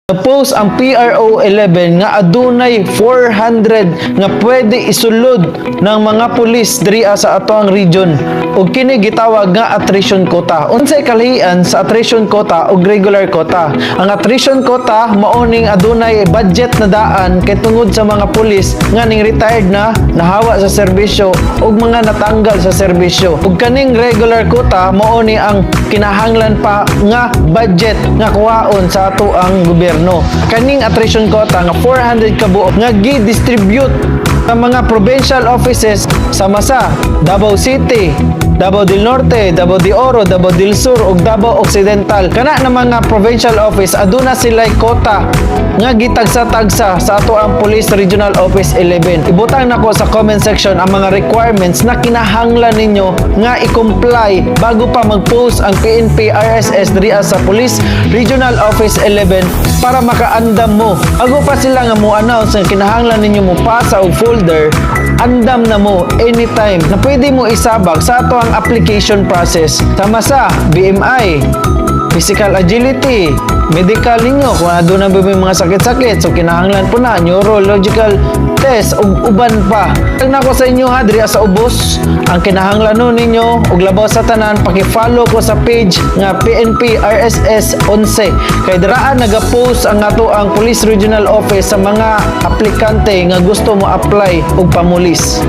Nag-post ang PRO 11 nga adunay 400 nga pwede isulod ng mga pulis diriya sa atoang region ug kini gitawag nga attrition quota. Unsay kalahian sa attrition quota ug regular quota? Ang attrition quota mao ning adunay budget na daan kay tungod sa mga pulis nga ning retired na nahawa sa serbisyo ug mga natanggal sa serbisyo. Ug kaning regular quota mao ni ang kinahanglan pa nga budget nga kuhaon sa ato ang gobyerno. Kaning attrition quota nga 400 ka buok nga gi-distribute sa mga provincial offices sa Masa, Davao City, Davao del Norte, Davao de Oro, Davao del Sur ug Davao Occidental. Kana na mga provincial office aduna sila'y quota nga gitagsa-tagsa sa ato ang Police Regional Office 11. Ibutang nako sa comment section ang mga requirements na kinahanglan ninyo nga i-comply bago pa mag-post ang PNP RSS diriya sa Police Regional Office 11 para makaandam mo. Bago pa sila nga mo-announce nga kinahanglan ninyo mo pasa og folder, andam na mo anytime na pwede mo isabak sa ato ang application process. Sama sa BMI, physical agility, medical ninyo kung ano na ba may mga sakit-sakit, so kinahanglan po na neurological test ug uban pa. Tagna ko sa inyo ha diri sa ubos ang kinahanglanon ninyo ug labaw sa tanan, paki-follow ko sa page nga PNP RSS 11 kay diraan naga-post ang ato ang Police Regional Office sa mga aplikante nga gusto mo apply og pamulis.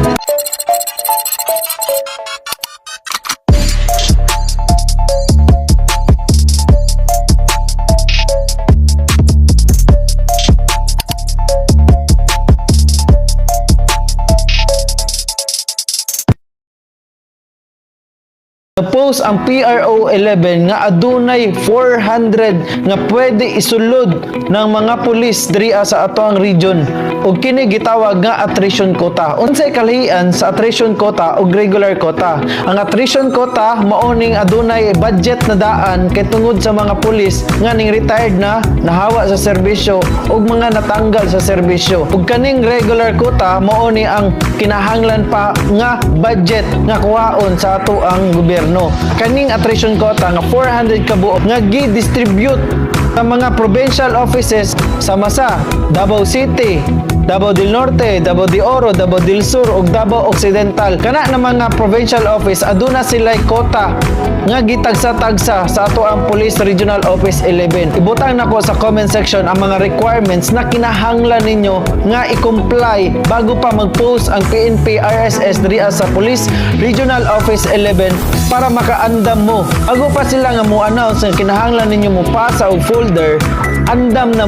Nag-post ang PRO 11 nga adunay 400 nga pwede isulod ng mga pulis diriya sa atoang region ug kini gitawag nga attrition quota. Unsay kalahian sa attrition quota ug regular quota? Ang attrition quota mao ning adunay budget na daan kay tungod sa mga pulis nga ning retired na nahawa sa serbisyo ug mga natanggal sa serbisyo. Ug kaning regular quota mao ni ang kinahanglan pa nga budget nga kuhaon sa ato ang gobyerno. Kaning attrition quota nga 400 ka buok nga gi-distribute sa mga provincial offices sa Masa, Davao City, Davao del Norte, Davao de Oro, Davao del Sur ug Davao Occidental. Kana na mga provincial office aduna sila'y quota nga gitagsa-tagsa sa ato ang Police Regional Office 11. Ibutang nako sa comment section ang mga requirements na kinahanglan ninyo nga i-comply bago pa mag-post ang PNP RSS diriya sa Police Regional Office 11 para makaandam mo. Bago pa sila nga mo-announce nga kinahanglan ninyo mo pasa og folder, andam na